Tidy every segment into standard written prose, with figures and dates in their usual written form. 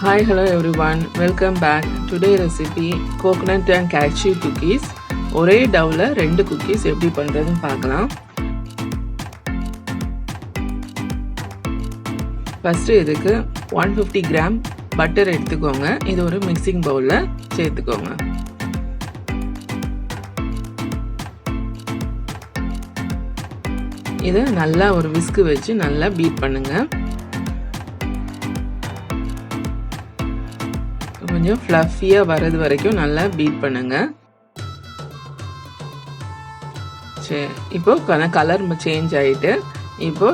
Hi, hello everyone. Welcome back. Today recipe coconut and cashew cookies. ஒரே டவுல ரெண்டு cookies எப்படி பண்றதுன்னு பார்க்கலாம். ஃபர்ஸ்ட் இதுக்கு 150 கிராம் பட்டர் எடுத்துக்கோங்க. இது ஒரு மிக்சிங் பவுல்ல சேர்த்துக்கோங்க. இதை நல்லா ஒரு விஸ்க் வச்சு நல்லா பீட் பண்ணுங்க. கொஞ்சம் ஃப்ளஃபியா வரது வரைக்கும் நல்லா பீட் பண்ணுங்க. சரி, இப்போ கலர் சேஞ்ச் ஆயிட்டு இப்போ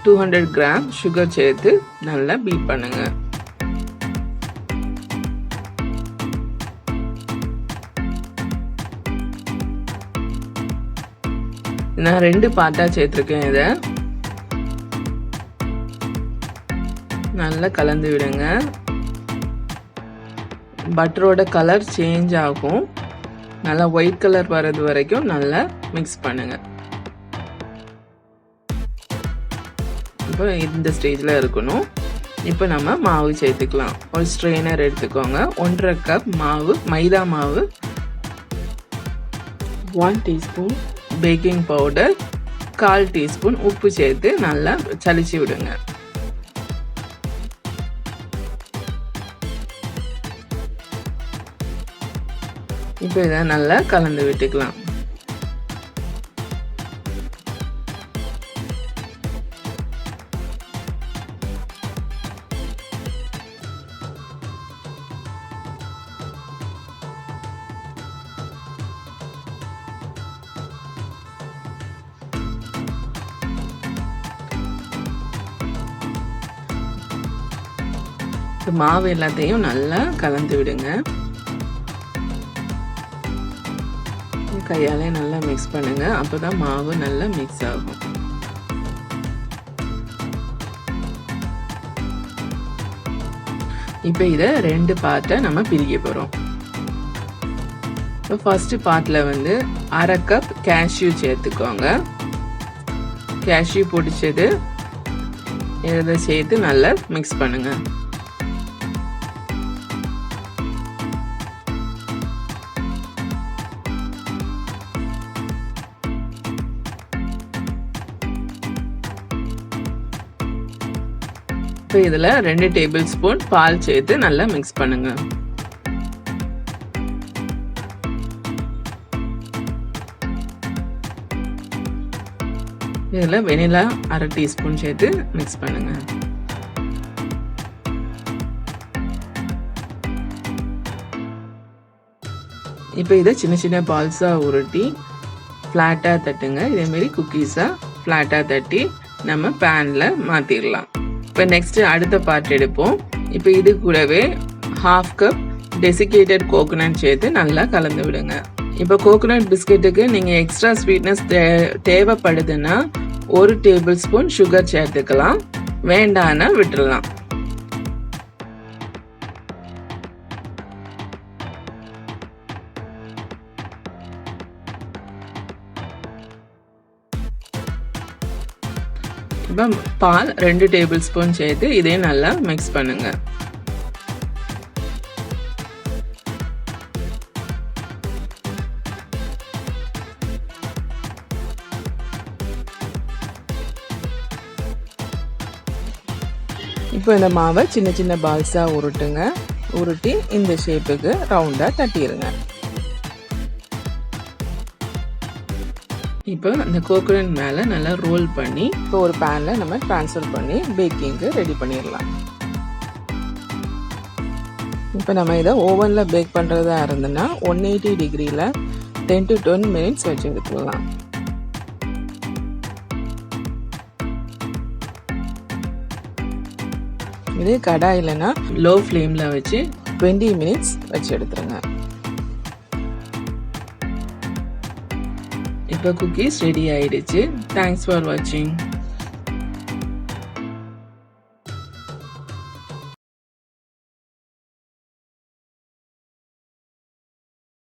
200 கிராம் சுகர் சேர்த்து நல்லா பீட் பண்ணுங்க. நான் 2 பார்ட்டா சேர்த்துருக்கேன். இதை நல்லா கலந்து விடுங்க. பட்டரோட கலர் சேஞ்ச் ஆகும். நல்லா ஒயிட் கலர் வர்றது வரைக்கும் நல்லா மிக்ஸ் பண்ணுங்க. இப்போ இந்த ஸ்டேஜ்ல இருக்கணும். இப்போ நம்ம மாவு சேர்த்துக்கலாம். ஒரு ஸ்ட்ரெயினர் எடுத்துக்கோங்க. 1.5 கப் மாவு, மைதா மாவு, 1 டீஸ்பூன் பேக்கிங் பவுடர், 1/4 டீஸ்பூன் உப்பு சேர்த்து நல்லா சலிச்சு விடுங்க. இப்போ இதை நல்லா கலந்து விட்டுக்கலாம். மாவு எல்லாத்தையும் நல்லா கலந்து விடுங்க. கையாலே நல்லா மிக்ஸ் பண்ணுங்க. அப்பதான் மாவு நல்லா மிக்ஸ் ஆகும். இப்போ இதை 2 பார்ட்டா நம்ம பிரிக்க போறோம். இப்போ ஃபர்ஸ்ட் பார்ட்ல 1/2 கப் கேஷ்யூ சேர்த்துக்கோங்க. கேஷ்யூ பொடிச்சது இதை சேர்த்து நல்லா மிக்ஸ் பண்ணுங்க. இதுல 2 டேபிள் ஸ்பூன் பால் சேர்த்து நல்லா மிக்ஸ் பண்ணுங்க. இதுல வெனிலா 1/2 டீஸ்பூன் சேர்த்து மிக்ஸ் பண்ணுங்க. இப்போ இதை சின்ன சின்ன பால்ஸா உருட்டி ஃபிளாட்டா தட்டுங்க. இதே மாதிரி குக்கீஸா ஃபிளாட்டா தட்டி நம்ம பேன்ல மாத்திரலாம். இப்போ நெக்ஸ்ட் அடுத்த பார்ட் எடுப்போம். இப்போ இது கூடவே 1/2 கப் desiccated கோகோனட் சேர்த்து நல்லா கலந்து விடுங்க. இப்போ கோகோனட் பிஸ்கெட்டுக்கு நீங்க எக்ஸ்ட்ரா ஸ்வீட்னஸ் தேவைப்படுதுன்னா 1 டேபிள் ஸ்பூன் சுகர் சேர்த்துக்கலாம். வேண்டான்னா விட்டுறலாம். இப்போ பால் 2 டேபிள் ஸ்பூன் சேர்த்து இதையும் நல்லா மிக்ஸ் பண்ணுங்க. இப்போ இந்த மாவை சின்ன சின்ன பால்ஸா உருட்டுங்க. உருட்டி இந்த ஷேப்புக்கு ரவுண்டா தட்டிடுங்க. இப்போ அந்த கோகோனட் மேல நல்லா ரோல் பண்ணி இப்போ ஒரு பேன்ல நம்ம ட்ரான்ஸ்ஃபர் பண்ணி பேக்கிங்க்கு ரெடி பண்ணிடலாம். இப்போ நம்ம இதை ஓவன்ல பேக் பண்றதா இருந்ததுன்னா 180 டிகிரில 10 to 12 மினிட்ஸ் வச்சு எடுத்துக்கலாம். இது கடாயிலனா லோ ஃப்ளேம்ல வச்சு 20 மினிட்ஸ் வச்சு எடுத்துருங்க. இப்போ குக்கீஸ் ரெடி ஆயிடுச்சு. தேங்க்ஸ் ஃபார் வாட்சிங்.